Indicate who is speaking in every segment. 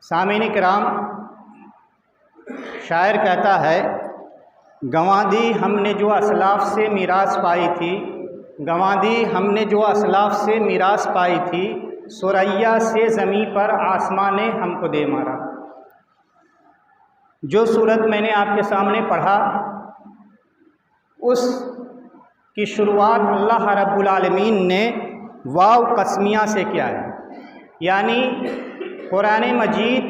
Speaker 1: سامعین کرام، شاعر کہتا ہے گنوا دی ہم نے جو اسلاف سے میراث پائی تھی، گنوا دی ہم نے جو اسلاف سے میراث پائی تھی، ثریا سے زمیں پر آسماں نے ہم کو دے مارا۔ جو صورت میں نے آپ کے سامنے پڑھا اس کی شروعات اللہ رب العالمین نے واو قسمیہ سے کیا ہے، یعنی قرآن مجید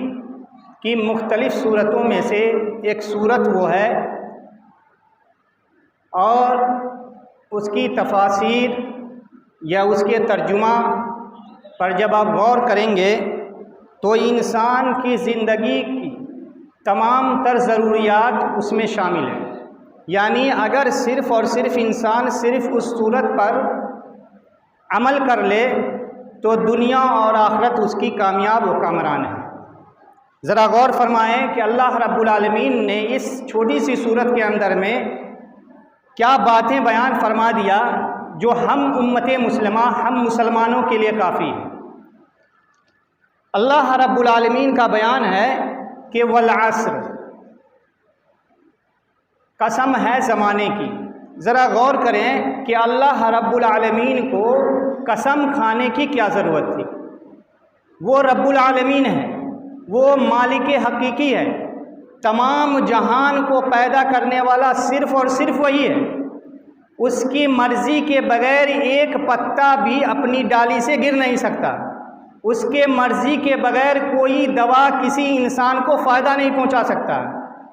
Speaker 1: کی مختلف صورتوں میں سے ایک صورت وہ ہے، اور اس کی تفاسیر یا اس کے ترجمہ پر جب آپ غور کریں گے تو انسان کی زندگی کی تمام تر ضروریات اس میں شامل ہیں۔ یعنی اگر صرف اور صرف انسان صرف اس صورت پر عمل کر لے تو دنیا اور آخرت اس کی کامیاب و کامران ہے۔ ذرا غور فرمائیں کہ اللہ رب العالمین نے اس چھوٹی سی صورت کے اندر میں کیا باتیں بیان فرما دیا جو ہم امت مسلمہ، ہم مسلمانوں کے لیے کافی ہے۔ اللہ رب العالمین کا بیان ہے کہ والعصر، قسم ہے زمانے کی۔ ذرا غور کریں کہ اللہ رب العالمین کو قسم کھانے کی کیا ضرورت تھی؟ وہ رب العالمین ہے، وہ مالک حقیقی ہے، تمام جہان کو پیدا کرنے والا صرف اور صرف وہی ہے۔ اس کی مرضی کے بغیر ایک پتا بھی اپنی ڈالی سے گر نہیں سکتا، اس کے مرضی کے بغیر کوئی دوا کسی انسان کو فائدہ نہیں پہنچا سکتا،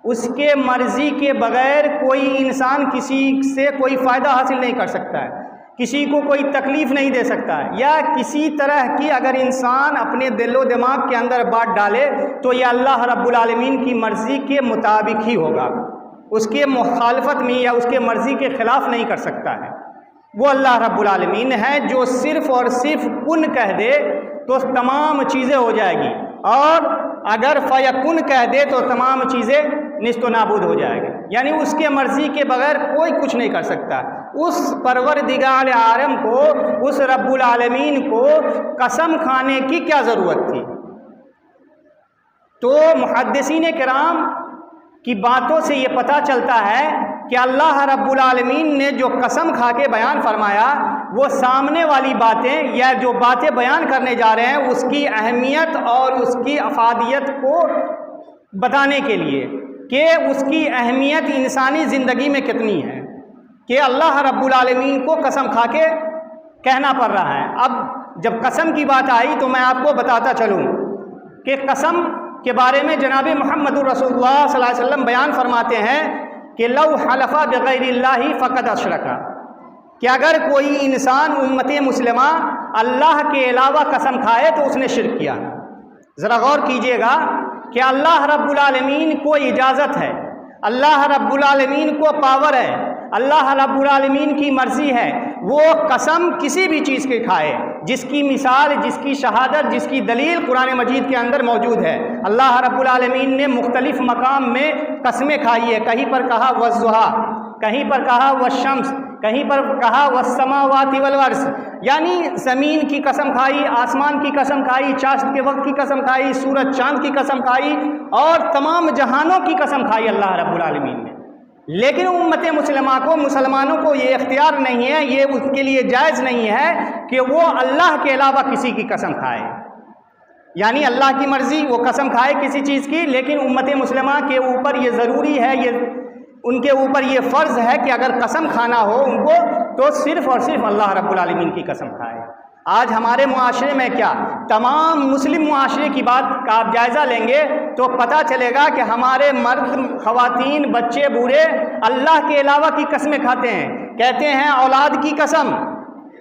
Speaker 1: اس کے مرضی کے بغیر کوئی انسان کسی سے کوئی فائدہ حاصل نہیں کر سکتا ہے، کسی کو کوئی تکلیف نہیں دے سکتا ہے، یا کسی طرح کی اگر انسان اپنے دل و دماغ کے اندر بات ڈالے تو یہ اللہ رب العالمین کی مرضی کے مطابق ہی ہوگا، اس کے مخالفت میں یا اس کے مرضی کے خلاف نہیں کر سکتا ہے۔ وہ اللہ رب العالمین ہے جو صرف اور صرف کن کہہ دے تو تمام چیزیں ہو جائے گی، اور اگر فیکن کہہ دے تو تمام چیزیں نیست و نابود ہو جائے گی۔ یعنی اس کے مرضی کے بغیر کوئی کچھ نہیں کر سکتا۔ اس پروردگار عالم کو، اس رب العالمین کو قسم کھانے کی کیا ضرورت تھی؟ تو محدثین کرام کی باتوں سے یہ پتہ چلتا ہے کہ اللہ رب العالمین نے جو قسم کھا کے بیان فرمایا وہ سامنے والی باتیں یا جو باتیں بیان کرنے جا رہے ہیں اس کی اہمیت اور اس کی افادیت کو بتانے کے لیے کہ اس کی اہمیت انسانی زندگی میں کتنی ہے، کہ اللہ رب العالمین کو قسم کھا کے کہنا پڑ رہا ہے۔ اب جب قسم کی بات آئی تو میں آپ کو بتاتا چلوں کہ قسم کے بارے میں جناب محمد رسول اللہ صلی اللہ علیہ وسلم بیان فرماتے ہیں کہ لو حلف بغیر اللہ فقد اشرکا، کہ اگر کوئی انسان امت مسلمہ اللہ کے علاوہ قسم کھائے تو اس نے شرک کیا۔ ذرا غور کیجئے گا کہ اللہ رب العالمین کو اجازت ہے، اللہ رب العالمین کو پاور ہے، اللہ رب العالمین کی مرضی ہے وہ قسم کسی بھی چیز کے کھائے، جس کی مثال، جس کی شہادت، جس کی دلیل قرآن مجید کے اندر موجود ہے۔ اللہ رب العالمین نے مختلف مقام میں قسمیں کھائی ہے، کہیں پر کہا والضحیٰ، کہیں پر کہا والشمس، کہیں پر کہا والسماوات والارض، یعنی زمین کی قسم کھائی، آسمان کی قسم کھائی، چاشت کے وقت کی قسم کھائی، سورج چاند کی قسم کھائی، اور تمام جہانوں کی قسم کھائی اللہ رب العالمین نے۔ لیکن امت مسلمہ کو، مسلمانوں کو یہ اختیار نہیں ہے، یہ اس کے لیے جائز نہیں ہے کہ وہ اللہ کے علاوہ کسی کی قسم کھائے، یعنی اللہ کی مرضی وہ قسم کھائے کسی چیز کی، لیکن امت مسلمہ کے اوپر یہ ضروری ہے، یہ ان کے اوپر یہ فرض ہے کہ اگر قسم کھانا ہو ان کو تو صرف اور صرف اللہ رب العالمین کی قسم کھائے۔ آج ہمارے معاشرے میں کیا، تمام مسلم معاشرے کی بات کا آپ جائزہ لیں گے تو پتہ چلے گا کہ ہمارے مرد، خواتین، بچے، بوڑھے اللہ کے علاوہ کی قسمیں کھاتے ہیں، کہتے ہیں اولاد کی قسم۔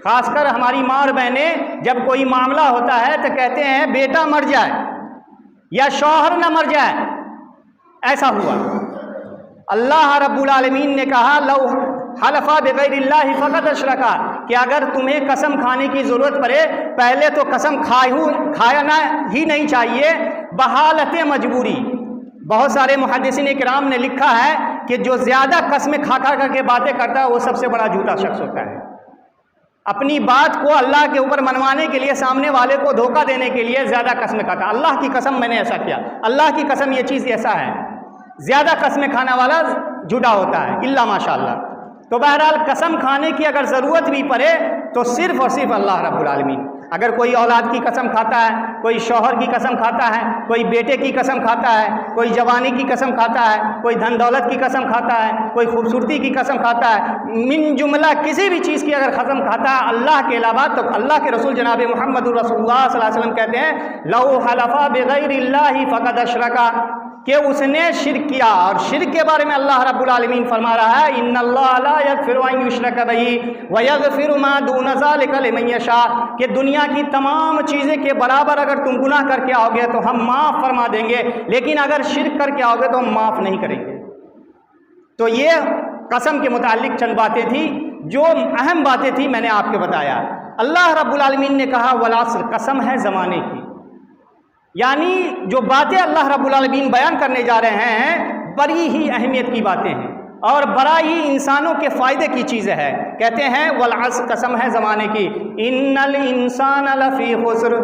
Speaker 1: خاص کر ہماری ماں اور بہنیں جب کوئی معاملہ ہوتا ہے تو کہتے ہیں بیٹا مر جائے یا شوہر نہ مر جائے، ایسا ہوا۔ اللہ رب العالمین نے کہا لو حلف بغیر اللہ فقد اشرکا، کہ اگر تمہیں قسم کھانے کی ضرورت پڑے پہلے تو قسم کھانا ہی نہیں چاہیے بحالت مجبوری۔ بہت سارے محدثین کرام نے لکھا ہے کہ جو زیادہ قسمیں کھا کر کے باتیں کرتا ہے وہ سب سے بڑا جھوٹا شخص ہوتا ہے۔ اپنی بات کو اللہ کے اوپر منوانے کے لیے سامنے والے کو دھوکہ دینے کے لیے زیادہ قسم کھاتا ہے. اللہ کی قسم میں نے ایسا کیا, اللہ کی قسم یہ چیز ایسا ہے. زیادہ قسمیں کھانے والا جھوٹا ہوتا ہے الا ماشاء اللہ. تو بہرحال قسم کھانے کی اگر ضرورت بھی پڑے تو صرف اور صرف اللہ رب العالمین. اگر کوئی اولاد کی قسم کھاتا ہے, کوئی شوہر کی قسم کھاتا ہے, کوئی بیٹے کی قسم کھاتا ہے, کوئی جوانی کی قسم کھاتا ہے, کوئی دھن دولت کی قسم کھاتا ہے, کوئی خوبصورتی کی قسم کھاتا ہے, من جملہ کسی بھی چیز کی اگر قسم کھاتا ہے اللہ کے علاوہ, تو اللہ کے رسول جناب محمد رسول اللہ صلی اللہ علیہ وسلم کہتے ہیں لو حلف بغیر اللہ فقد اشرکا, کہ اس نے شرک کیا. اور شرک کے بارے میں اللہ رب العالمین فرما رہا ہے ان اللہ لا یغفر ان یشرک بہ ویغفر ما دون ذلک لمن یشاء, کہ دنیا کی تمام چیزیں کے برابر اگر تم گناہ کر کے آؤ گے تو ہم معاف فرما دیں گے, لیکن اگر شرک کر کے آؤ گے تو ہم معاف نہیں کریں گے. تو یہ قسم کے متعلق چند باتیں تھیں, جو اہم باتیں تھیں میں نے آپ کو بتایا. اللہ رب العالمین نے کہا والعصر, قسم ہے زمانے کی. یعنی جو باتیں اللہ رب العالمین بیان کرنے جا رہے ہیں بڑی ہی اہمیت کی باتیں ہیں اور بڑا ہی انسانوں کے فائدے کی چیزیں ہے. کہتے ہیں والعصر, قسم ہے زمانے کی, ان الانسان لفی خسر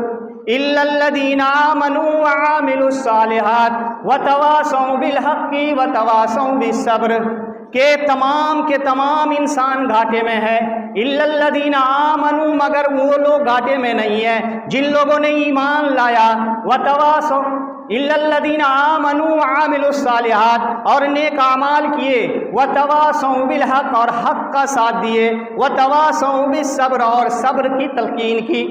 Speaker 1: الا الذین آمنوا وعملوا الصالحات وتواصوا بالحق وتواصوا بالصبر, کہ تمام کے تمام انسان گھاٹے میں ہے. الا الذین آمنوا, مگر وہ لوگ گھاٹے میں نہیں ہیں جن لوگوں نے ایمان لایا. وتواصوا الا الذین آمنوا وعملوا الصالحات, اور نیک اعمال کیے. وتواصوا بالحق, اور حق کا ساتھ دیے. وتواصوا بالصبر, اور صبر کی تلقین کی.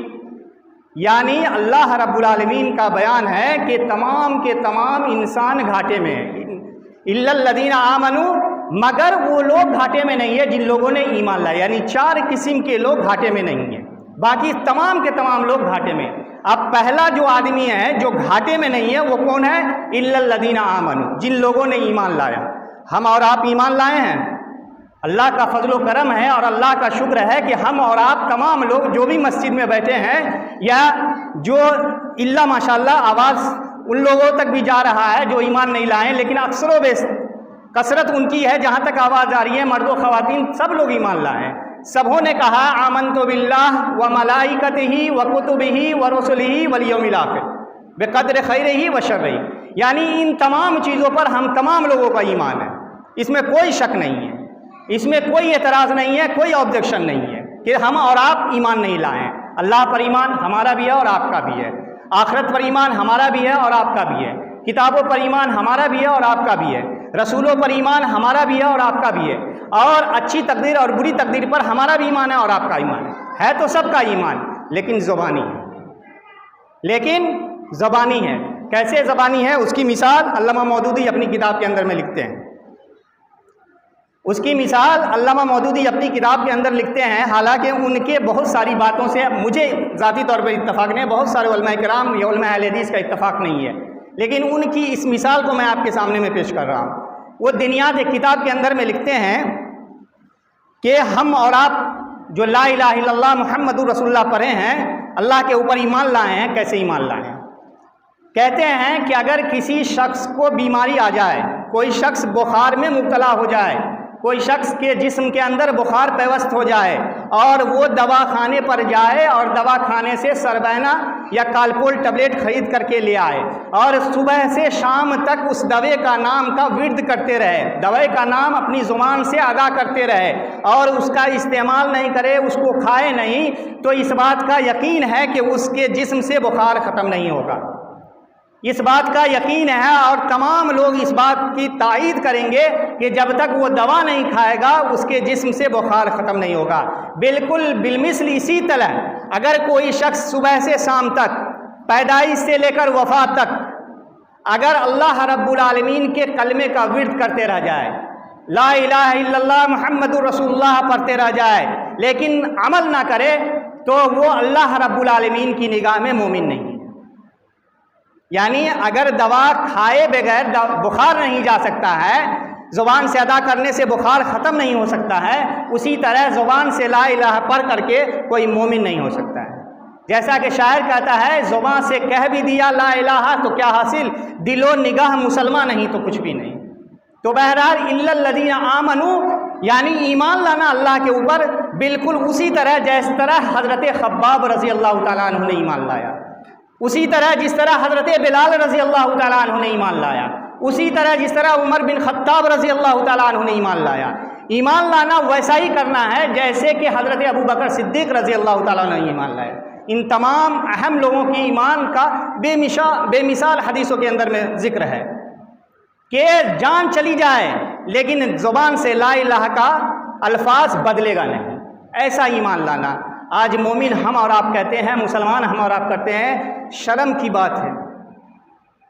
Speaker 1: یعنی اللہ رب العالمین کا بیان ہے کہ تمام کے تمام انسان گھاٹے میں ہیں. الا الذین آمنوا, مگر وہ لوگ گھاٹے میں نہیں ہے جن لوگوں نے ایمان لایا. یعنی 4 قسم کے لوگ گھاٹے میں نہیں ہیں, باقی تمام کے تمام لوگ گھاٹے میں. اب پہلا جو آدمی ہے جو گھاٹے میں نہیں ہے وہ کون ہے؟ الا الذین آمنوا, جن لوگوں نے ایمان لایا. ہم اور آپ ایمان لائے ہیں, اللہ کا فضل و کرم ہے اور اللہ کا شکر ہے کہ ہم اور آپ تمام لوگ جو بھی مسجد میں بیٹھے ہیں, یا جو الا ماشاءاللہ آواز ان لوگوں تک بھی جا رہا ہے جو ایمان نہیں لائے, لیکن اکثر و بیشتر کثرت ان کی ہے جہاں تک آواز آ رہی ہے, مرد و خواتین سب لوگ ایمان لائے ہیں. سبوں نے کہا آمنت باللہ و ملائکتہ و کتبہ و رسلہ والیوم الآخر بقدر خیرہ و شرہ. یعنی ان تمام چیزوں پر ہم تمام لوگوں کا ایمان ہے, اس میں کوئی شک نہیں ہے, اس میں کوئی اعتراض نہیں ہے, کوئی آبجیکشن نہیں ہے کہ ہم اور آپ ایمان نہیں لائے ہیں. اللہ پر ایمان ہمارا بھی ہے اور آپ کا بھی ہے, آخرت پر ایمان ہمارا بھی ہے اور آپ کا بھی ہے, کتابوں پر ایمان ہمارا بھی ہے اور آپ کا بھی ہے, رسولوں پر ایمان ہمارا بھی ہے اور آپ کا بھی ہے, اور اچھی تقدیر اور بری تقدیر پر ہمارا بھی ایمان ہے اور آپ کا ایمان ہے تو سب کا ایمان, لیکن زبانی ہے. لیکن زبانی ہے. کیسے زبانی ہے؟ اس کی مثال علامہ مودودی اپنی کتاب کے اندر میں لکھتے ہیں. اس کی مثال علامہ مودودی اپنی کتاب کے اندر لکھتے ہیں, حالانکہ ان کے بہت ساری باتوں سے مجھے ذاتی طور پر اتفاق نہیں, بہت سارے علماء کرام یا علماء اہل حدیث کا اتفاق نہیں ہے, لیکن ان کی اس مثال کو میں آپ کے سامنے میں پیش کر رہا ہوں. وہ دنیات ایک کتاب کے اندر میں لکھتے ہیں کہ ہم اور آپ جو لا الہ الا اللہ محمد رسول اللہ پڑھے ہیں, اللہ کے اوپر ایمان لائے ہیں. کیسے ایمان لائے ہیں؟ کہتے ہیں کہ اگر کسی شخص کو بیماری آ جائے, کوئی شخص بخار میں مبتلا ہو جائے, کوئی شخص کے جسم کے اندر بخار پیوست ہو جائے اور وہ دوا خانے پر جائے اور دوا کھانے سے سربینا یا کالپول ٹیبلیٹ خرید کر کے لے آئے اور صبح سے شام تک اس دوے کا نام کا ورد کرتے رہے, دوے کا نام اپنی زبان سے ادا کرتے رہے اور اس کا استعمال نہیں کرے, اس کو کھائے نہیں, تو اس بات کا یقین ہے کہ اس کے جسم سے بخار ختم نہیں ہوگا. اس بات کا یقین ہے اور تمام لوگ اس بات کی تائید کریں گے کہ جب تک وہ دوا نہیں کھائے گا اس کے جسم سے بخار ختم نہیں ہوگا. بالکل بالمثل اسی طرح اگر کوئی شخص صبح سے شام تک, پیدائش سے لے کر وفات تک, اگر اللہ رب العالمین کے کلمے کا ورد کرتے رہ جائے, لا الہ الا اللہ محمد رسول اللہ پڑھتے رہ جائے, لیکن عمل نہ کرے, تو وہ اللہ رب العالمین کی نگاہ میں مومن نہیں ہے. یعنی اگر دوا کھائے بغیر بخار نہیں جا سکتا ہے, زبان سے ادا کرنے سے بخار ختم نہیں ہو سکتا ہے, اسی طرح زبان سے لا الہ پڑھ کر کے کوئی مومن نہیں ہو سکتا ہے. جیسا کہ شاعر کہتا ہے, زبان سے کہہ بھی دیا لا الہ تو کیا حاصل, دل و نگاہ مسلمان نہیں تو کچھ بھی نہیں. تو بہرحال الا الذین آمنوا یعنی ایمان لانا اللہ کے اوپر, بالکل اسی طرح جس طرح حضرت خباب رضی اللہ تعالیٰ عنہ نے ایمان لایا، اسی طرح جس طرح حضرت بلال رضی اللہ تعالیٰ عنہ نے ایمان لایا، اسی طرح جس طرح عمر بن خطاب رضی اللہ تعالیٰ عنہ نے ایمان لایا۔ ایمان لانا ویسا ہی کرنا ہے جیسے کہ حضرت ابو بکر صدیق رضی اللہ تعالیٰ عنہ نے ایمان لایا۔ ان تمام اہم لوگوں کی ایمان کا بے مثال حدیثوں کے اندر میں ذکر ہے کہ جان چلی جائے لیکن زبان سے لا الہ کا الفاظ بدلے گا نہیں، ایسا ایمان لانا۔ آج مومن ہم اور آپ کہتے ہیں، مسلمان ہم اور آپ کرتے ہیں، شرم کی بات ہے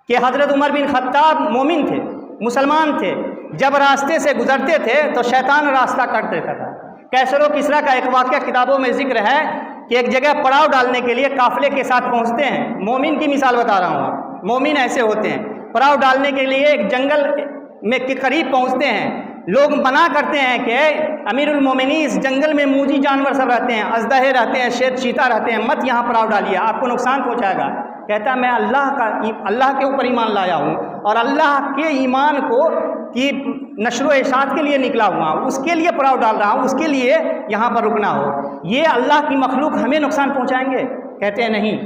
Speaker 1: کہ حضرت عمر بن خطاب مومن تھے، مسلمان تھے، جب راستے سے گزرتے تھے تو شیطان راستہ کٹ دیتا تھا۔ کیسر و کسریٰ کا ایک واقعہ کتابوں میں ذکر ہے کہ ایک جگہ پڑاؤ ڈالنے کے لیے قافلے کے ساتھ پہنچتے ہیں، مومن کی مثال بتا رہا ہوں، مومن ایسے ہوتے ہیں، پڑاؤ ڈالنے کے لیے ایک جنگل میں کے قریب پہنچتے ہیں، لوگ منع کرتے ہیں کہ امیر المومنین اس جنگل میں موذی جانور سب رہتے ہیں، اژدہے رہتے ہیں، شیر چیتا رہتے ہیں، مت یہاں پڑاؤ ڈالیے، آپ کو نقصان پہنچائے گا۔ کہتا ہے میں اللہ کے اوپر ایمان لایا ہوں اور اللہ کے ایمان کو کی نشر و اشاعت کے لیے نکلا ہوا ہوں، اس کے لیے پڑاؤ ڈال رہا ہوں، اس کے لیے یہاں پر رکنا ہو، یہ اللہ کی مخلوق ہمیں نقصان پہنچائیں گے؟ کہتے ہیں نہیں،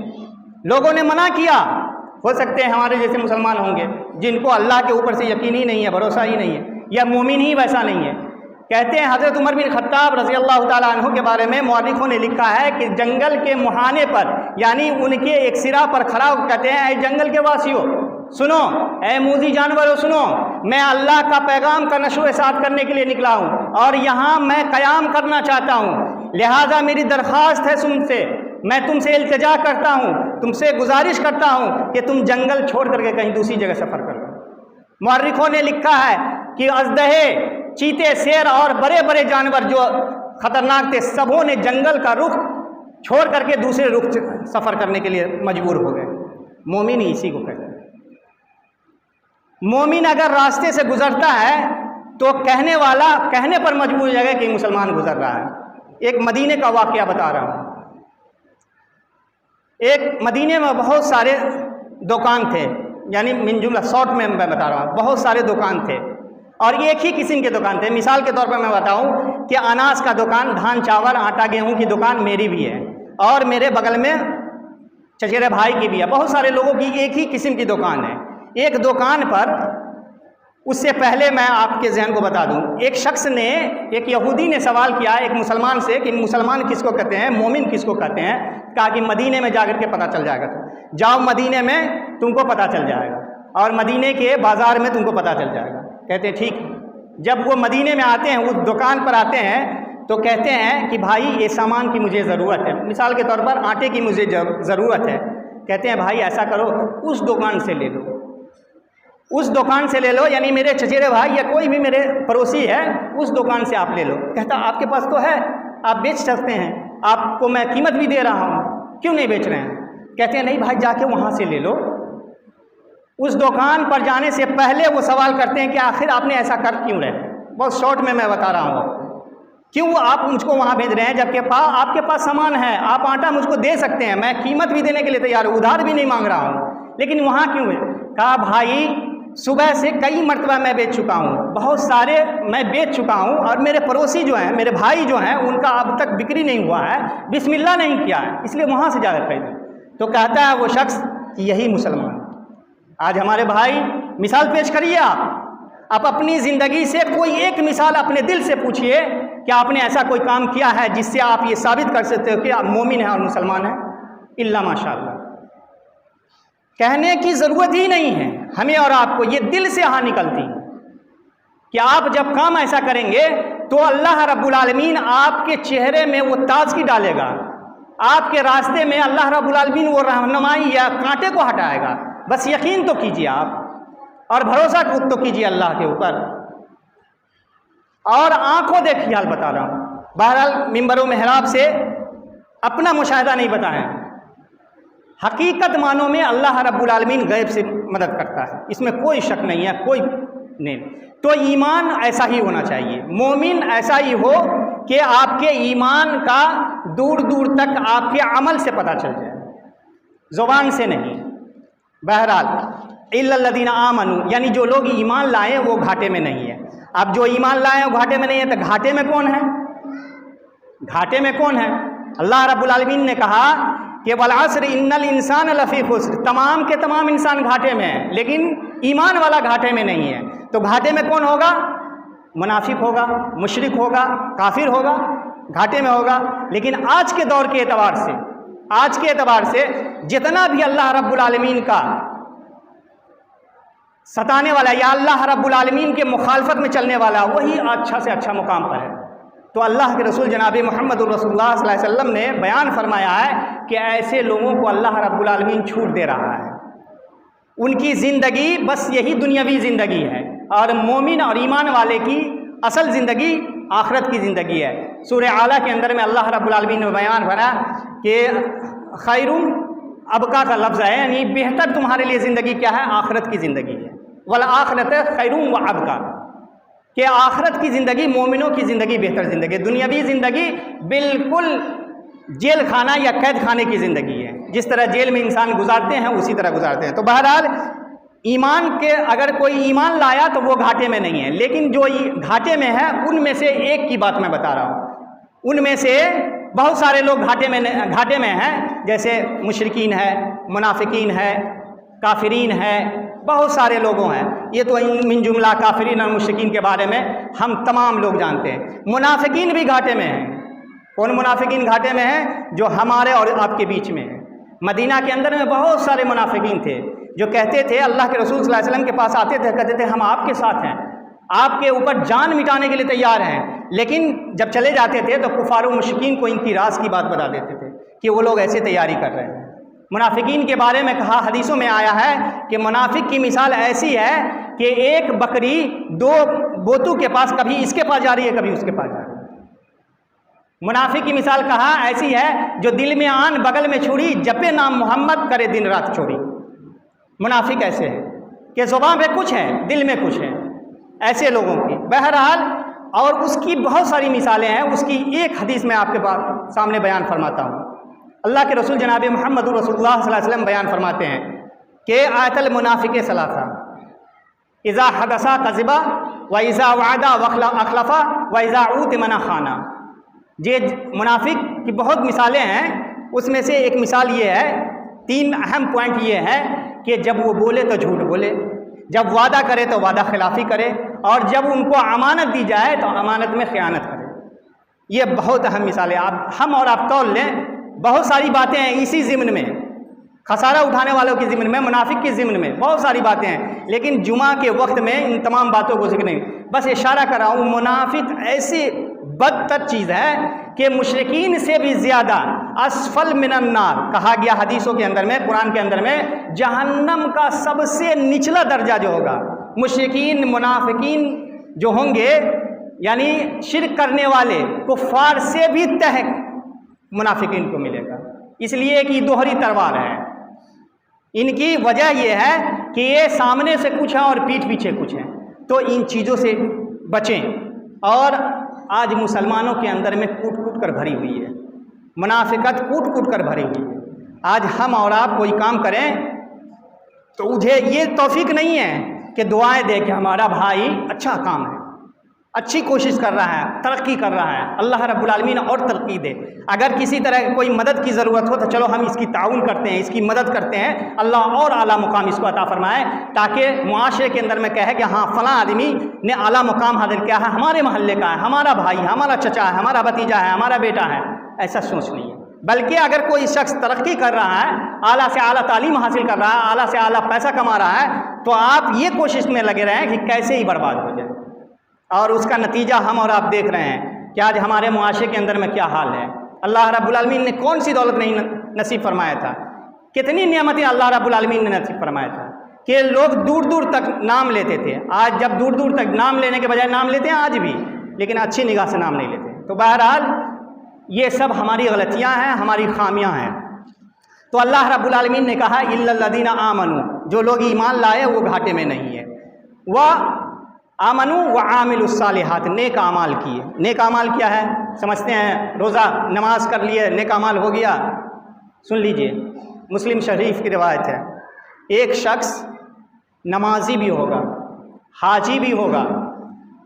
Speaker 1: لوگوں نے منع کیا۔ ہو سکتے ہیں ہمارے جیسے مسلمان ہوں گے جن کو اللہ کے اوپر سے یقین ہی نہیں ہے، بھروسہ ہی نہیں ہے، یا مومن ہی ویسا نہیں ہے۔ کہتے ہیں حضرت عمر بن خطاب رضی اللہ تعالیٰ عنہ کے بارے میں مورخوں نے لکھا ہے کہ جنگل کے مہانے پر، یعنی ان کے ایک سرا پر کھڑا ہو کہتے ہیں اے جنگل کے واسیوں سنو، اے موذی جانوروں سنو، میں اللہ کا پیغام کا نشر و اشاعت کرنے کے لیے نکلا ہوں اور یہاں میں قیام کرنا چاہتا ہوں، لہٰذا میری درخواست ہے تم سے، میں تم سے التجا کرتا ہوں، تم سے گزارش کرتا ہوں کہ تم جنگل چھوڑ کر کے کہیں دوسری جگہ سفر کرو۔ مورخوں نے لکھا ہے کہ اژدہے، چیتے، شیر اور بڑے بڑے جانور جو خطرناک تھے سبوں نے جنگل کا رخ چھوڑ کر کے دوسرے رخ سفر کرنے کے لیے مجبور ہو گئے۔ مومن ہی اسی کو کہتے ہیں۔ مومن اگر راستے سے گزرتا ہے تو کہنے والا کہنے پر مجبور ہو جائے گا کہ مسلمان گزر رہا ہے۔ ایک مدینے کا واقعہ بتا رہا ہوں۔ ایک مدینے میں بہت سارے دکان تھے، یعنی من جملہ شارٹ میں بتا رہا ہوں، بہت سارے دکان تھے اور ایک ہی قسم کے دکان تھے۔ مثال کے طور پر میں بتاؤں کہ اناج کا دکان، دھان چاول آٹا گیہوں کی دکان میری بھی ہے اور میرے بغل میں چچیرے بھائی کی بھی ہے، بہت سارے لوگوں کی ایک ہی قسم کی دکان ہے۔ ایک دکان پر، اس سے پہلے میں آپ کے ذہن کو بتا دوں، ایک شخص نے، ایک یہودی نے سوال کیا ایک مسلمان سے کہ مسلمان کس کو کہتے ہیں، مومن کس کو کہتے ہیں؟ کہا کہ مدینے میں جا کر کے پتہ چل جائے گا، تو جاؤ مدینے میں تم کو پتہ چل جائے گا اور مدینے کے بازار میں تم کو پتہ چل جائے گا۔ کہتے ہیں ٹھیک۔ جب وہ مدینے میں آتے ہیں، اس دکان پر آتے ہیں تو کہتے ہیں کہ بھائی یہ سامان کی مجھے ضرورت ہے، مثال کے طور پر آٹے کی مجھے ضرورت ہے۔ کہتے ہیں بھائی ایسا کرو، اس دکان سے لے لو، اس دکان سے لے لو، یعنی میرے چچیرے بھائی یا کوئی بھی میرے پڑوسی ہے اس دکان سے آپ لے لو۔ کہتا آپ کے پاس تو ہے، آپ بیچ سکتے ہیں، آپ کو میں قیمت بھی دے رہا ہوں، کیوں نہیں بیچ رہے ہیں؟ کہتے ہیں نہیں بھائی جا کے وہاں سے لے لو۔ اس دکان پر جانے سے پہلے وہ سوال کرتے ہیں کہ آخر آپ نے ایسا کر کیوں رہے؟ بہت شارٹ میں بتا رہا ہوں، کیوں آپ مجھ کو وہاں بھیج رہے ہیں جبکہ آپ کے پاس سامان ہے، آپ آٹا مجھ کو دے سکتے ہیں، میں قیمت بھی دینے کے لیے تیار ہوں، ادھار بھی نہیں مانگ رہا ہوں، لیکن وہاں کیوں ہے؟ کہا بھائی صبح سے کئی مرتبہ میں بیچ چکا ہوں، بہت سارے میں بیچ چکا ہوں اور میرے پڑوسی جو ہیں، میرے بھائی جو ہیں، ان کا اب تک بکری نہیں ہوا ہے، بسم اللہ نہیں کیا ہے، اس لیے وہاں سے جا کر خریدیں۔ تو کہتا ہے وہ شخص کہ یہی مسلمان۔ آج ہمارے بھائی مثال پیش کریے، آپ اپنی زندگی سے کوئی ایک مثال اپنے دل سے پوچھئے کہ آپ نے ایسا کوئی کام کیا ہے جس سے آپ یہ ثابت کر سکتے ہو کہ آپ مومن ہیں اور مسلمان ہیں؟ الا ماشاء اللہ، کہنے کی ضرورت ہی نہیں ہے ہمیں اور آپ کو، یہ دل سے ہاں نکلتی ہے کہ آپ جب کام ایسا کریں گے تو اللہ رب العالمین آپ کے چہرے میں وہ تازگی ڈالے گا، آپ کے راستے میں اللہ رب العالمین وہ رہنمائی یا کانٹے کو ہٹائے گا۔ بس یقین تو کیجیے آپ اور بھروسہ تو کیجیے اللہ کے اوپر، اور آنکھوں دیکھی حال بتا رہا ہوں۔ بہرحال منبر و محراب سے اپنا مشاہدہ نہیں بتائیں، حقیقت معنوں میں اللہ رب العالمین غیب سے مدد کرتا ہے، اس میں کوئی شک نہیں ہے، کوئی نہیں۔ تو ایمان ایسا ہی ہونا چاہیے، مومن ایسا ہی ہو کہ آپ کے ایمان کا دور دور تک آپ کے عمل سے پتہ چل جائے، زبان سے نہیں۔ بہرحال الا الذین آمنوا، یعنی جو لوگ ایمان لائے وہ گھاٹے میں نہیں ہے۔ اب جو ایمان لائے وہ گھاٹے میں نہیں ہے، تو گھاٹے میں کون ہے؟ گھاٹے میں کون ہے؟ اللہ رب العالمین نے کہا کہ والعصر ان الانسان لفی خسر، تمام کے تمام انسان گھاٹے میں ہیں، لیکن ایمان والا گھاٹے میں نہیں ہے۔ تو گھاٹے میں کون ہوگا؟ منافق ہوگا، مشرک ہوگا، کافر ہوگا، گھاٹے میں ہوگا۔ لیکن آج کے دور کے اعتبار سے جتنا بھی اللہ رب العالمین کا ستانے والا یا اللہ رب العالمین کے مخالفت میں چلنے والا، وہی اچھا سے اچھا مقام پر ہے۔ تو اللہ کے رسول جناب محمد الرسول اللہ صلی اللہ علیہ وسلم نے بیان فرمایا ہے کہ ایسے لوگوں کو اللہ رب العالمین چھوٹ دے رہا ہے، ان کی زندگی بس یہی دنیاوی زندگی ہے، اور مومن اور ایمان والے کی اصل زندگی آخرت کی زندگی ہے۔ سورہ اعلیٰ کے اندر میں اللہ رب العالمین نے بیان فرمایا کہ خیر ابقا کا لفظ ہے، یعنی بہتر تمہارے لیے زندگی کیا ہے؟ آخرت کی زندگی ہے۔ والآخرت خیر و ابقا، کہ آخرت کی زندگی مومنوں کی زندگی بہتر زندگی ہے۔ دنیاوی زندگی بالکل جیل خانہ یا قید خانے کی زندگی ہے، جس طرح جیل میں انسان گزارتے ہیں اسی طرح گزارتے ہیں۔ تو بہرحال ایمان کے اگر کوئی ایمان لایا تو وہ گھاٹے میں نہیں ہے، لیکن جو گھاٹے میں ہے ان میں سے ایک کی بات میں بتا رہا ہوں، ان میں سے بہت سارے لوگ گھاٹے میں ہیں، جیسے مشرکین ہے، منافقین ہے، کافرین ہے، بہت سارے لوگوں ہیں۔ یہ تو من جملہ کافرین اور مشرکین کے بارے میں ہم تمام لوگ جانتے ہیں۔ منافقین بھی گھاٹے میں ہیں۔ کون منافقین گھاٹے میں ہیں؟ جو ہمارے اور آپ کے بیچ میں ہیں۔ مدینہ کے اندر میں بہت سارے منافقین تھے جو کہتے تھے، اللہ کے رسول صلی اللہ علیہ وسلم کے پاس آتے تھے، کہتے تھے ہم آپ کے ساتھ ہیں، آپ کے اوپر جان مٹانے کے لیے تیار ہیں، لیکن جب چلے جاتے تھے تو کفار و مشرکین کو ان کی راز کی بات بتا دیتے تھے کہ وہ لوگ ایسے تیاری کر رہے ہیں۔ منافقین کے بارے میں کہا، حدیثوں میں آیا ہے کہ منافق کی مثال ایسی ہے کہ ایک بکری دو بوتوں کے پاس، کبھی اس کے پاس جا رہی ہے کبھی اس کے پاس جا رہی ہے۔ منافق کی مثال کہا ایسی ہے جو دل میں آن بغل میں چھری، جپے نام محمد کرے دن رات چوری۔ منافق ایسے ہے کہ زبان پہ کچھ ہے دل میں کچھ ہے، ایسے لوگوں کی۔ بہرحال اور اس کی بہت ساری مثالیں ہیں، اس کی ایک حدیث میں آپ کے سامنے بیان فرماتا ہوں۔ اللہ کے رسول جناب محمد رسول اللہ صلی اللہ علیہ وسلم بیان فرماتے ہیں کہ آیت المنافق ثلاثہ، اذا حدث کذب واذا وعد اخلف واذا اؤتمن خان۔ یہ منافق کی بہت مثالیں ہیں، اس میں سے ایک مثال یہ ہے، تین اہم پوائنٹ یہ ہے کہ جب وہ بولے تو جھوٹ بولے، جب وعدہ کرے تو وعدہ خلافی کرے، اور جب ان کو امانت دی جائے تو امانت میں خیانت کرے۔ یہ بہت اہم مثال ہے۔ ہم اور آپ تول لیں، بہت ساری باتیں ہیں اسی ضمن میں، خسارہ اٹھانے والوں کی ضمن میں، منافق کی ضمن میں بہت ساری باتیں ہیں، لیکن جمعہ کے وقت میں ان تمام باتوں کو ذکر نہیں، بس اشارہ کر رہا ہوں۔ منافق ایسی بدتر چیز ہے کہ مشرکین سے بھی زیادہ اسفل من النار کہا گیا حدیثوں کے اندر میں، قرآن کے اندر میں، جہنم کا سب سے نچلا درجہ جو ہوگا مشرکین منافقین جو ہوں گے، یعنی شرک کرنے والے کفار سے بھی تہ منافقین کو ملے گا۔ اس لیے کہ یہ دوہری تلوار ہے۔ ان کی وجہ یہ ہے کہ یہ سامنے سے کچھ ہے اور پیٹھ پیچھے کچھ ہے، تو ان چیزوں سے بچیں۔ اور آج مسلمانوں کے اندر میں کوٹ کوٹ کر بھری ہوئی ہے، منافقت کوٹ کوٹ کر بھری ہوئی ہے۔ آج ہم اور آپ کوئی کام کریں تو مجھے یہ توفیق نہیں ہے کہ دعائیں دے کہ ہمارا بھائی اچھا کام ہے، اچھی کوشش کر رہا ہے، ترقی کر رہا ہے، اللہ رب العالمین اور ترقی دے۔ اگر کسی طرح کوئی مدد کی ضرورت ہو تو چلو ہم اس کی تعاون کرتے ہیں، اس کی مدد کرتے ہیں، اللہ اور اعلیٰ مقام اس کو عطا فرمائے، تاکہ معاشرے کے اندر میں کہے کہ ہاں فلاں آدمی نے اعلیٰ مقام حاصل کیا ہے، ہمارے محلے کا ہے، ہمارا بھائی ہے، ہمارا چچا ہے، ہمارا بھتیجا ہے، ہمارا بیٹا ہے۔ ایسا سوچ نہیں ہے، بلکہ اگر کوئی شخص ترقی کر رہا ہے، اعلیٰ سے اعلیٰ تعلیم حاصل کر رہا ہے، اعلیٰ سے اعلیٰ پیسہ کما رہا ہے، تو آپ یہ کوشش میں لگے رہیں کہ کیسے ہی برباد ہو جائے۔ اور اس کا نتیجہ ہم اور آپ دیکھ رہے ہیں کہ آج ہمارے معاشرے کے اندر میں کیا حال ہے۔ اللہ رب العالمین نے کون سی دولت نہیں نصیب فرمایا تھا، کتنی نعمتیں اللہ رب العالمین نے نصیب فرمایا تھا کہ لوگ دور دور تک نام لیتے تھے۔ آج جب دور دور تک نام لینے کے بجائے نام لیتے ہیں آج بھی، لیکن اچھی نگاہ سے نام نہیں لیتے۔ تو بہرحال یہ سب ہماری غلطیاں ہیں، ہماری خامیاں ہیں۔ تو اللہ رب العالمین نے کہا الا الذین آمنوا، جو لوگ ایمان لائے وہ گھاٹے میں نہیں ہے، وہ آمنوا وعاملوا الصالحات، نیک اعمال کیے۔ نیک اعمال کیا ہے سمجھتے ہیں، روزہ نماز کر لیے نیک اعمال ہو گیا۔ سن لیجئے، مسلم شریف کی روایت ہے، ایک شخص نمازی بھی ہوگا، حاجی بھی ہوگا،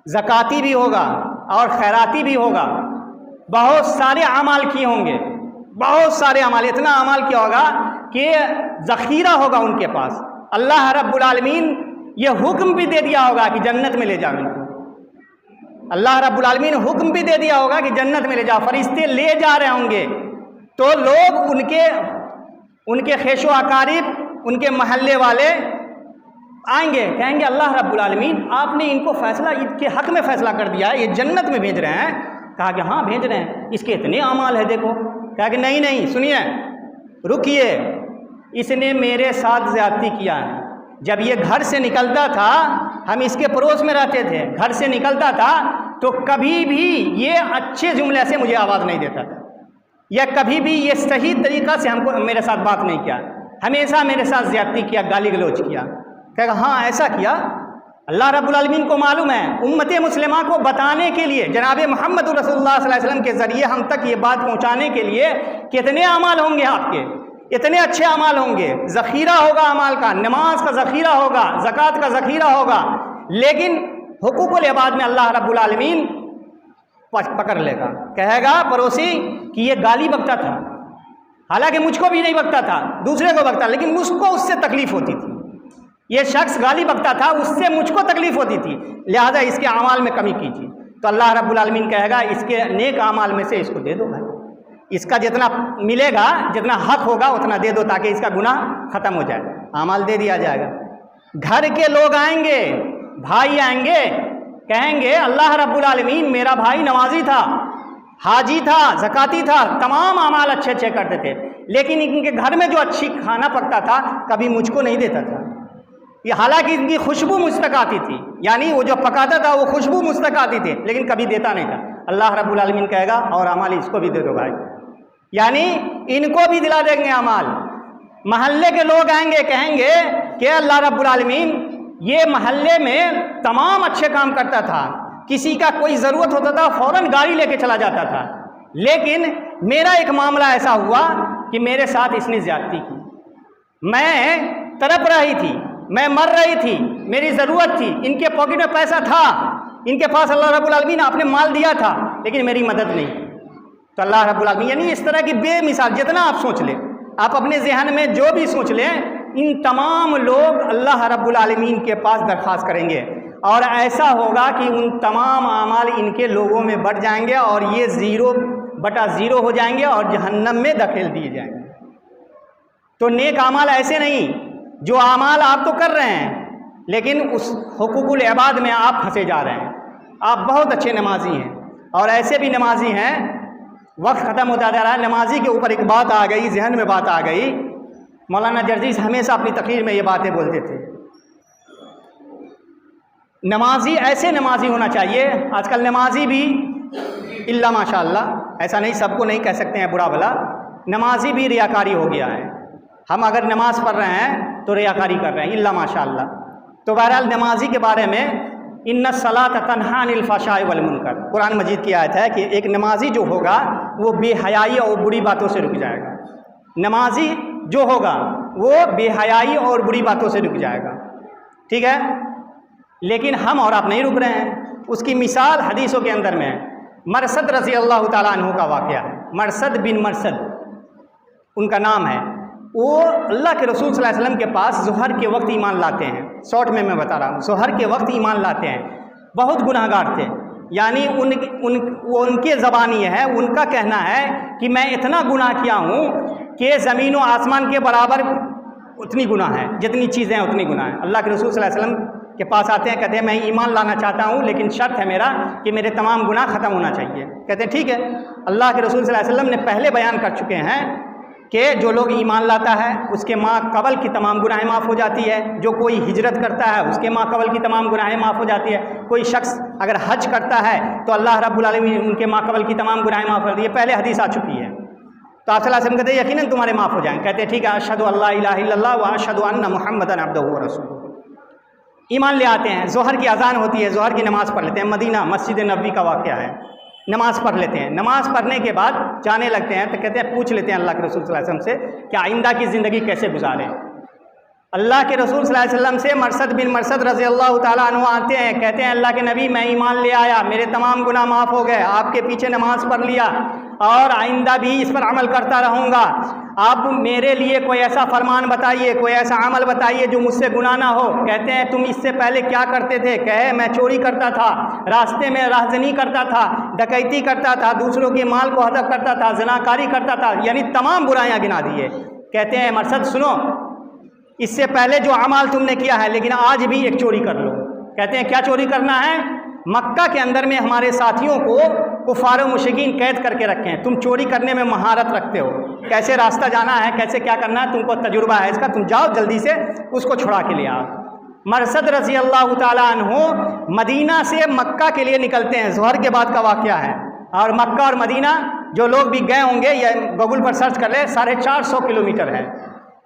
Speaker 1: زکاتی بھی ہوگا اور خیراتی بھی ہوگا، بہت سارے اعمال کیے ہوں گے، بہت سارے اعمال، اتنا اعمال کیا ہوگا کہ ذخیرہ ہوگا ان کے پاس۔ اللہ رب العالمین یہ حکم بھی دے دیا ہوگا کہ جنت میں لے جاؤ ان کو، اللہ رب العالمین حکم بھی دے دیا ہوگا کہ جنت میں لے جاؤ، فرشتے لے جا رہے ہوں گے، تو لوگ ان کے خیش و اقارب، ان کے محلے والے آئیں گے، کہیں گے اللہ رب العالمین آپ نے ان کو فیصلہ، ان کے حق میں فیصلہ کر دیا ہے، یہ جنت میں بھیج رہے ہیں۔ کہا کہ ہاں بھیج رہے ہیں، اس کے اتنے اعمال ہیں دیکھو۔ کہا کہ نہیں سنیے، رکیے، اس نے میرے ساتھ زیادتی کیا ہے۔ جب یہ گھر سے نکلتا تھا، ہم اس کے پڑوس میں رہتے تھے، گھر سے نکلتا تھا تو کبھی بھی یہ اچھے جملے سے مجھے آواز نہیں دیتا تھا، یا کبھی بھی یہ صحیح طریقہ سے میرے ساتھ بات نہیں کیا، ہمیشہ میرے ساتھ زیادتی کیا، گالی گلوچ کیا۔ کہا ہاں ایسا کیا، اللہ رب العالمین کو معلوم ہے، امت مسلمہ کو بتانے کے لیے، جناب محمد رسول اللہ صلی اللہ علیہ وسلم کے ذریعے ہم تک یہ بات پہنچانے کے لیے کتنے اعمال ہوں گے آپ کے، اتنے اچھے اعمال ہوں گے، ذخیرہ ہوگا اعمال کا، نماز کا ذخیرہ ہوگا، زکوٰۃ کا ذخیرہ ہوگا، لیکن حقوق العباد میں اللہ رب العالمین پکڑ لے گا، کہے گا پڑوسی کہ یہ گالی بکتا تھا، حالانکہ مجھ کو بھی نہیں بکتا تھا، دوسرے کو بکتا، لیکن مجھ کو اس سے تکلیف ہوتی تھی، یہ شخص گالی بکتا تھا، اس سے مجھ کو تکلیف ہوتی تھی، لہذا اس کے اعمال میں کمی کیجیے۔ تو اللہ رب العالمین کہے گا اس کے نیک اعمال میں سے اس کو دے دو بھائی، اس کا جتنا ملے گا، جتنا حق ہوگا اتنا دے دو، تاکہ اس کا گناہ ختم ہو جائے، اعمال دے دیا جائے گا۔ گھر کے لوگ آئیں گے، بھائی آئیں گے، کہیں گے اللہ رب العالمین میرا بھائی نمازی تھا، حاجی تھا، زکاتی تھا، تمام اعمال اچھے اچھے کرتے تھے، لیکن ان کے گھر میں جو اچھی کھانا پکتا تھا کبھی مجھ کو نہیں دیتا تھا، یہ حالانکہ ان کی خوشبو مجھ تک آتی تھی، یعنی وہ جو پکاتا تھا وہ خوشبو مجھ تک آتی تھی، لیکن کبھی دیتا نہیں تھا۔ اللہ رب العالمین کہے گا اور اعمال اس کو بھی دے دو بھائی، یعنی ان کو بھی دلا دیں گے اعمال۔ محلے کے لوگ آئیں گے، کہیں گے کہ اللہ رب العالمین یہ محلے میں تمام اچھے کام کرتا تھا، کسی کا کوئی ضرورت ہوتا تھا فوراً گاڑی لے کے چلا جاتا تھا، لیکن میرا ایک معاملہ ایسا ہوا کہ میرے ساتھ اس نے زیادتی کی، میں تڑپ رہی تھی، میں مر رہی تھی، میری ضرورت تھی، ان کے پاکٹ میں پیسہ تھا، ان کے پاس اللہ رب العالمین آپ نے مال دیا تھا، لیکن میری مدد نہیں۔ تو اللہ رب العالمین یعنی اس طرح کی بے مثال، جتنا آپ سوچ لیں، آپ اپنے ذہن میں جو بھی سوچ لیں، ان تمام لوگ اللہ رب العالمین کے پاس درخواست کریں گے، اور ایسا ہوگا کہ ان تمام اعمال ان کے لوگوں میں بڑھ جائیں گے، اور یہ 0/0 ہو جائیں گے اور جہنم میں دھکیل دیے جائیں گے۔ تو نیک اعمال ایسے نہیں، جو اعمال آپ تو کر رہے ہیں لیکن اس حقوق العباد میں آپ پھنسے جا رہے ہیں۔ آپ بہت اچھے نمازی ہیں، اور ایسے بھی نمازی ہیں، وقت ختم ہوتا جا رہا ہے، نمازی کے اوپر ایک بات آ گئی، ذہن میں بات آ گئی، مولانا جرجیز ہمیشہ اپنی تقریر میں یہ باتیں بولتے تھے، نمازی ایسے نمازی ہونا چاہیے۔ آج کل نمازی بھی الا ماشاء اللہ، ایسا نہیں، سب کو نہیں کہہ سکتے ہیں برا بھلا، نمازی بھی ریاکاری ہو گیا ہے، ہم اگر نماز پڑھ رہے ہیں تو ریاکاری کر رہے ہیں، الا ماشاء اللہ۔ تو بہرحال نمازی کے بارے میں ان الصلاۃ تنہی عن الفحشاء والمنکر، قرآن مجید کی آیت ہے کہ ایک نمازی جو ہوگا وہ بے حیائی اور بری باتوں سے رک جائے گا، نمازی جو ہوگا وہ بے حیائی اور بری باتوں سے رک جائے گا، ٹھیک ہے؟ لیکن ہم اور آپ نہیں رک رہے ہیں۔ اس کی مثال حدیثوں کے اندر میں ہے، مرثد رضی اللہ تعالیٰ عنہ کا واقعہ ہے، مرثد بن مرثد ان کا نام ہے، وہ اللہ کے رسول صلی اللہ علیہ وسلم کے پاس ظہر کے وقت ایمان لاتے ہیں، شارٹ میں بتا رہا ہوں، ظہر کے وقت ایمان لاتے ہیں، بہت گناہ گار تھے، یعنی ان کے زبان یہ ہے، ان کا کہنا ہے کہ میں اتنا گناہ کیا ہوں کہ زمین و آسمان کے برابر اتنی گناہ ہے، جتنی چیزیں ہیں اتنی گناہ ہے۔ اللہ کے رسول صلی اللہ علیہ وسلم کے پاس آتے ہیں، کہتے ہیں میں ایمان لانا چاہتا ہوں، لیکن شرط ہے میرا کہ میرے تمام گناہ ختم ہونا چاہیے۔ کہتے ہیں ٹھیک ہے۔ اللہ کے رسول صلی اللہ علیہ وسلم نے پہلے بیان کر چکے ہیں کہ جو لوگ ایمان لاتا ہے اس کے ماں قبل کی تمام گناہیں معاف ہو جاتی ہے، جو کوئی ہجرت کرتا ہے اس کے ماں قبل کی تمام گناہیں معاف ہو جاتی ہے، کوئی شخص اگر حج کرتا ہے تو اللہ رب العالمین ان کے ماں قبل کی تمام گناہیں معاف کر دی ہے، پہلے حدیث آ چکی ہے۔ تو آپ صلی اللہ علیہ وسلم کہتے ہیں یقیناً تمہارے معاف ہو جائیں، کہتے ہیں ٹھیک ہے، اشہد ان لا الہ الا اللہ و اشہد ان محمدًا عبدہ و رسولہ، ایمان لے آتے ہیں، ظہر کی اذان ہوتی ہے، ظہر کی نماز پڑھ لیتے ہیں، مدینہ مسجد نبوی کا واقعہ ہے، نماز پڑھ لیتے ہیں، نماز پڑھنے کے بعد جانے لگتے ہیں تو کہتے ہیں پوچھ لیتے ہیں اللہ کے رسول صلی اللہ علیہ وسلم سے کہ آئندہ کی زندگی کیسے گزاریں۔ اللہ کے رسول صلی اللہ علیہ وسلم سے مرثد بن مرثد رضی اللہ تعالیٰ عنہ آتے ہیں، کہتے ہیں اللہ کے نبی میں ایمان لے آیا، میرے تمام گناہ معاف ہو گئے، آپ کے پیچھے نماز پڑھ لیا اور آئندہ بھی اس پر عمل کرتا رہوں گا، آپ میرے لیے کوئی ایسا فرمان بتائیے، کوئی ایسا عمل بتائیے جو مجھ سے گناہ نہ ہو۔ کہتے ہیں تم اس سے پہلے کیا کرتے تھے؟ کہے میں چوری کرتا تھا، راستے میں راہزنی کرتا تھا، ڈکیتی کرتا تھا، دوسروں کے مال کو ہدف کرتا تھا، زناکاری کرتا تھا، یعنی تمام برائیاں گنا دیے۔ کہتے ہیں مرثد سنو، اس سے پہلے جو اعمال تم نے کیا ہے لیکن آج بھی ایک چوری کر لو۔ کہتے ہیں کیا چوری کرنا ہے؟ مکہ کے اندر میں ہمارے ساتھیوں کو کفار و مشرکین قید کر کے رکھے ہیں، تم چوری کرنے میں مہارت رکھتے ہو، کیسے راستہ جانا ہے، کیسے کیا کرنا ہے، تم کو تجربہ ہے اس کا، تم جاؤ جلدی سے اس کو چھڑا کے لے آؤ۔ مرثد رضی اللہ تعالیٰ عنہ مدینہ سے مکہ کے لیے نکلتے ہیں، ظہر کے بعد کا واقعہ ہے، اور مکہ اور مدینہ جو لوگ بھی گئے ہوں گے یا گوگل پر سرچ کر لیں 450 کلومیٹر ہے،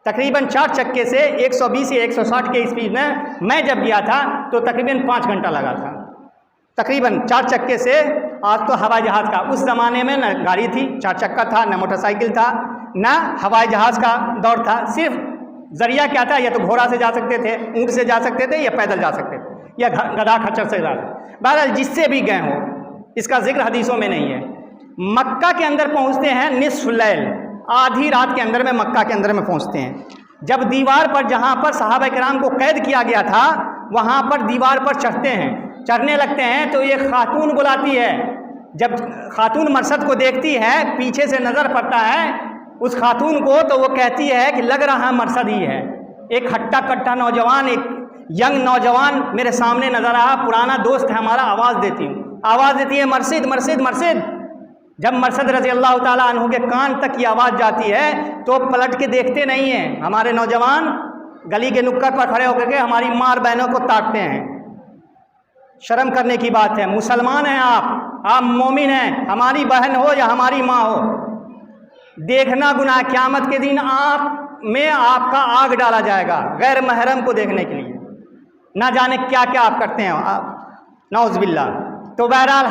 Speaker 1: تقریباً 4 چکے سے 120 یا 160 کے اسپیڈ میں جب گیا تھا تو تقریباً 5 گھنٹہ لگا تھا، تقریباً 4 چکے سے۔ آج تو ہوائی جہاز کا، اس زمانے میں نہ گاڑی تھی 4 چکا تھا، نہ موٹر سائیکل تھا، نہ ہوائی جہاز کا دور تھا، صرف ذریعہ کیا تھا، یا تو گھوڑا سے جا سکتے تھے، اونٹ سے جا سکتے تھے، یا پیدل جا سکتے تھے، یا گدھا کھچر سے جا سکتے۔ بہرحال جس سے بھی گئے ہوں، اس کا ذکر حدیثوں میں نہیں ہے۔ مکہ کے اندر پہنچتے ہیں نصف اللیل، آدھی رات کے اندر میں مکہ کے اندر میں پہنچتے ہیں۔ جب دیوار پر جہاں پر صحابہ کرام کو قید کیا گیا تھا وہاں پر دیوار پر چڑھتے ہیں، چڑھنے لگتے ہیں تو ایک خاتون بلاتی ہے۔ جب خاتون مرثد کو دیکھتی ہے، پیچھے سے نظر پڑتا ہے اس خاتون کو، تو وہ کہتی ہے کہ لگ رہا مرثد ہی ہے۔ ایک ہٹا کٹا نوجوان، ایک ینگ نوجوان میرے سامنے نظر آیا، پرانا دوست ہے ہمارا، آواز دیتی ہے مرثد مرثد مرثد۔ جب مرثد رضی اللہ تعالیٰ عنہ کے کان تک یہ آواز جاتی ہے تو پلٹ کے دیکھتے نہیں ہیں۔ ہمارے نوجوان گلی کے نکڑ پر کھڑے ہو کر کے ہماری ماں اور بہنوں کو تاڑتے ہیں۔ شرم کرنے کی بات ہے، مسلمان ہیں آپ مومن ہیں، ہماری بہن ہو یا ہماری ماں ہو، دیکھنا گناہ، قیامت کے دن آنکھ میں آپ کا آگ ڈالا جائے گا غیر محرم کو دیکھنے کے لیے، نہ جانے کیا کیا آپ کرتے ہیں، نعوذ باللہ۔ تو بہرحال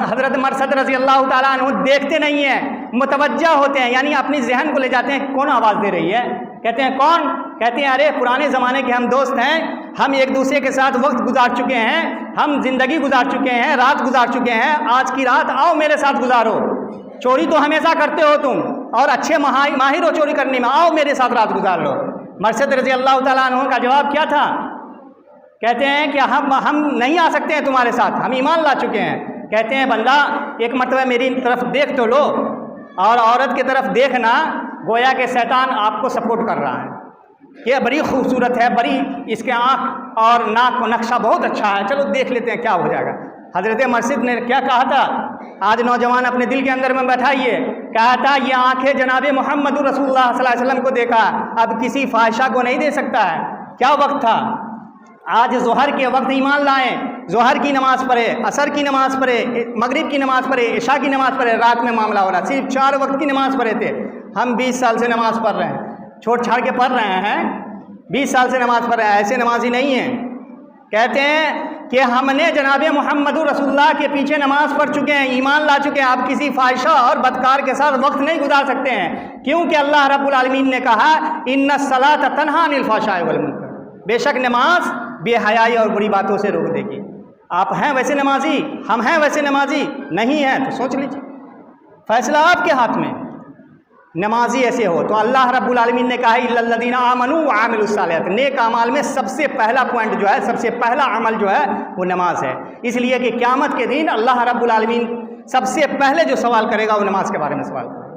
Speaker 1: حضرت مرثد رضی اللہ تعالیٰ عنہ دیکھتے نہیں ہیں، متوجہ ہوتے ہیں، یعنی اپنی ذہن کو لے جاتے ہیں کون آواز دے رہی ہے۔ کہتے ہیں کون؟ کہتے ہیں ارے پرانے زمانے کے ہم دوست ہیں، ہم ایک دوسرے کے ساتھ وقت گزار چکے ہیں، ہم زندگی گزار چکے ہیں، رات گزار چکے ہیں، آج کی رات آؤ میرے ساتھ گزارو۔ چوری تو ہمیشہ کرتے ہو تم اور اچھے ماہر ہو چوری کرنے میں، آؤ میرے ساتھ رات گزار لو۔ مرثد رضی اللہ تعالیٰ عنہ کا جواب کیا تھا؟ کہتے ہیں کہ ہم نہیں آ سکتے ہیں تمہارے ساتھ، ہم ایمان لا چکے ہیں۔ کہتے ہیں بندہ ایک مرتبہ میری طرف دیکھ تو لو، اور عورت کی طرف دیکھنا گویا کہ شیطان آپ کو سپورٹ کر رہا ہے کہ بڑی خوبصورت ہے، بڑی اس کے آنکھ اور ناک کا نقشہ بہت اچھا ہے، چلو دیکھ لیتے ہیں کیا ہو جائے گا۔ حضرت مرثد نے کیا کہا تھا؟ آج نوجوان اپنے دل کے اندر میں بیٹھائیے، کہا تھا یہ آنکھیں جناب محمد رسول اللہ صلی اللہ علیہ وسلم کو دیکھا، اب کسی فاحشہ کو نہیں دے سکتا ہے۔ کیا وقت تھا؟ آج ظہر کے وقت ایمان لائیں، ظہر کی نماز پڑھے، عصر کی نماز پڑھے، مغرب کی نماز پڑھے، عشاء کی نماز پڑھے، رات میں معاملہ ہو رہا، صرف 4 وقت کی نماز پڑھے تھے۔ ہم 20 سال سے نماز پڑھ رہے ہیں، چھوڑ چھاڑ کے پڑھ رہے ہیں، 20 سال سے نماز پڑھ رہے ہیں، ایسے نمازی نہیں ہیں۔ کہتے ہیں کہ ہم نے جناب محمد رسول اللہ کے پیچھے نماز پڑھ چکے ہیں، ایمان لا چکے ہیں، آپ کسی فاحشہ اور بدکار کے ساتھ وقت نہیں گزار سکتے ہیں، کیونکہ اللہ رب العالمین نے کہا ان الصلاۃ تنہی عن الفحشاء والمنکر، بے شک نماز بے حیائی اور بری باتوں سے روک دے گی۔ آپ ہیں ویسے نمازی، ہم ہیں ویسے نمازی، نہیں ہیں تو سوچ لیجیے، فیصلہ آپ کے ہاتھ میں۔ نمازی ایسے ہو تو اللہ رب العالمین نے کہا الا الذین آمنوا وعملوا الصالحات، نیک اعمال میں سب سے پہلا پوائنٹ جو ہے، سب سے پہلا عمل جو ہے وہ نماز ہے، اس لیے کہ قیامت کے دن اللہ رب العالمین سب سے پہلے جو سوال کرے گا وہ نماز کے بارے میں سوال کرے گا،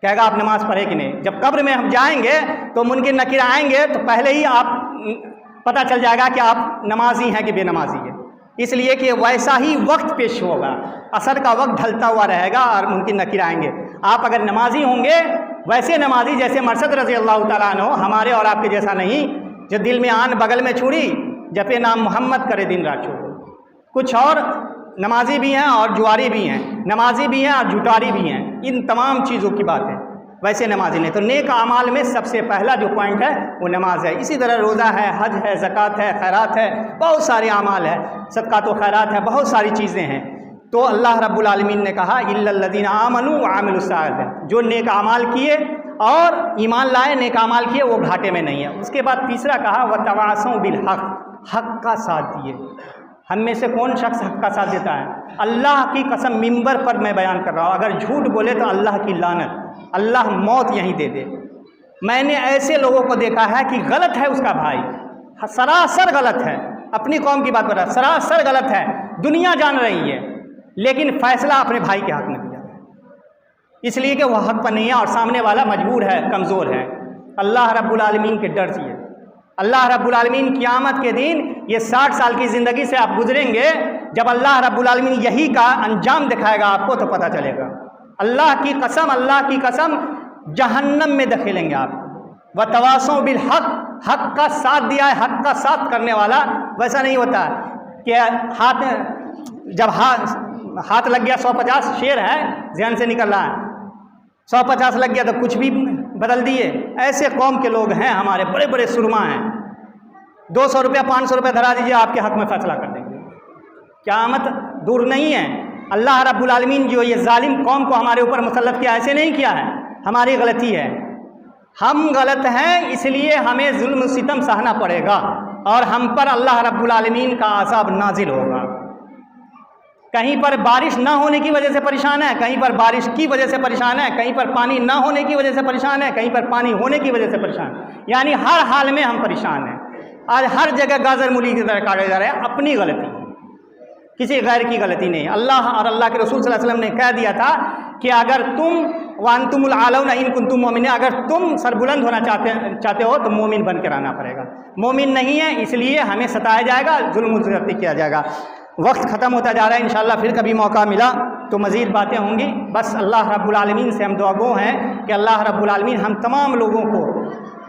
Speaker 1: کہے گا آپ نماز پڑھے کہ نہیں۔ جب قبر میں ہم جائیں گے تو منکر نکیر آئیں گے تو پہلے ہی آپ پتہ چل جائے گا کہ آپ نمازی ہیں کہ بے نمازی ہیں، اس لیے کہ ویسا ہی وقت پیش ہوگا، عصر کا وقت ڈھلتا ہوا رہے گا اور منکر نکیر آئیں گے۔ آپ اگر نمازی ہوں گے ویسے نمازی جیسے مرثد رضی اللہ تعالیٰ عنہ، ہمارے اور آپ کے جیسا نہیں جو دل میں آن بغل میں چھڑی جپے نام محمد کرے دن رات چھوڑو۔ کچھ اور نمازی بھی ہیں اور جواری بھی ہیں، نمازی بھی ہیں اور جھوٹاری بھی ہیں، ان تمام چیزوں کی بات ہے، ویسے نمازی نہیں۔ تو نیک اعمال میں سب سے پہلا جو پوائنٹ ہے وہ نماز ہے۔ اسی طرح روزہ ہے، حج ہے، زکوٰۃ ہے، خیرات ہے، بہت سارے اعمال ہے، صدقات و خیرات ہے، بہت ساری چیزیں ہیں۔ تو اللہ رب العالمین نے کہا الا الذین آمنوا وعملوا الصالحات، جو نیک اعمال کیے اور ایمان لائے نیک اعمال کیے وہ گھاٹے میں نہیں ہے۔ اس کے بعد تیسرا کہا وتواصوا بالحق، حق کا ساتھ دیے۔ ہم میں سے کون شخص حق کا ساتھ دیتا ہے؟ اللہ کی قسم ممبر پر میں بیان کر رہا ہوں، اگر جھوٹ بولے تو اللہ کی لعنت، اللہ موت یہیں دے دے۔ میں نے ایسے لوگوں کو دیکھا ہے کہ غلط ہے اس کا بھائی، سراسر غلط ہے، اپنی قوم کی بات کر رہا ہے، سراسر غلط ہے، دنیا جان رہی ہے، لیکن فیصلہ اپنے بھائی کے حق میں دیا ہے، اس لیے کہ وہ حق پر نہیں ہے اور سامنے والا مجبور ہے، کمزور ہے۔ اللہ رب العالمین کے ڈر سے، اللہ رب العالمین قیامت کے دن یہ 60 سال کی زندگی سے آپ گزریں گے، جب اللہ رب العالمین یہی کا انجام دکھائے گا آپ کو تو پتہ چلے گا۔ اللہ کی قسم جہنم میں دھکیلیں گے آپ کو۔ وتواصوا بالحق، حق کا ساتھ دیا ہے، حق کا ساتھ کرنے والا ویسا نہیں ہوتا کہ جب ہاتھ لگ گیا 150 شعر ہے ذہن سے نکل رہا ہے، 150 لگ گیا تو کچھ بھی بدل دیے۔ ایسے قوم کے لوگ ہیں ہمارے، بڑے بڑے سرما ہیں، 200 روپیہ 500 روپیہ دھرا دیجیے آپ کے حق میں فیصلہ کر دیں گے۔ قیامت دور نہیں ہے۔ اللہ رب العالمین جو یہ ظالم قوم کو ہمارے اوپر مسلط کیا، ایسے نہیں کیا ہے، ہماری غلطی ہے، ہم غلط ہیں، اس لیے ہمیں ظلم و ستم سہنا پڑے گا اور ہم پر اللہ رب العالمین کا عذاب نازل ہوگا۔ کہیں پر بارش نہ ہونے کی وجہ سے پریشان ہے، کہیں پر بارش کی وجہ سے پریشان ہے، کہیں پر پانی نہ ہونے کی وجہ سے پریشان ہے، کہیں پر پانی ہونے کی وجہ سے پریشان ہے، یعنی ہر حال میں ہم پریشان ہیں۔ آج ہر جگہ گاجر مولی کی طرح کاٹے جا رہے ہیں، اپنی غلطی، کسی غیر کی غلطی نہیں۔ اللہ اور اللہ کے رسول صلی اللہ علیہ وسلم نے کہہ دیا تھا کہ اگر تم وانتم العالون ان کنتم مومنین، اگر تم سربلند ہونا چاہتے ہو تو مومن بن کے رہنا پڑے گا۔ مومن نہیں ہے اس لیے ہمیں ستایا جائے گا، ظلم و زیادتی کیا جائے گا۔ وقت ختم ہوتا جا رہا ہے، انشاءاللہ پھر کبھی موقع ملا تو مزید باتیں ہوں گی۔ بس اللہ رب العالمین سے ہم دعا گو ہیں کہ اللہ رب العالمین ہم تمام لوگوں کو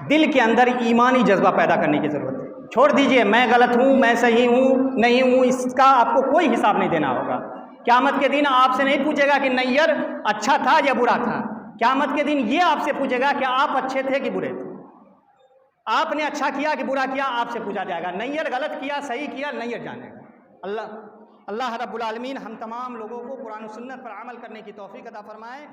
Speaker 1: دل کے اندر ایمانی جذبہ پیدا کرنے کی ضرورت ہے۔ چھوڑ دیجئے میں غلط ہوں، میں صحیح ہوں، نہیں ہوں، اس کا آپ کو کوئی حساب نہیں دینا ہوگا۔ قیامت کے دن آپ سے نہیں پوچھے گا کہ نیّر اچھا تھا یا برا تھا، قیامت کے دن یہ آپ سے پوچھے گا کہ آپ اچھے تھے کہ برے تھے، آپ نے اچھا کیا کہ برا کیا، آپ سے پوچھا جائے گا۔ نیّر غلط کیا صحیح کیا نیّر جانے گا۔ اللہ رب العالمین ہم تمام لوگوں کو قرآن و سنت پر عمل کرنے کی توفیق عطا فرمائے۔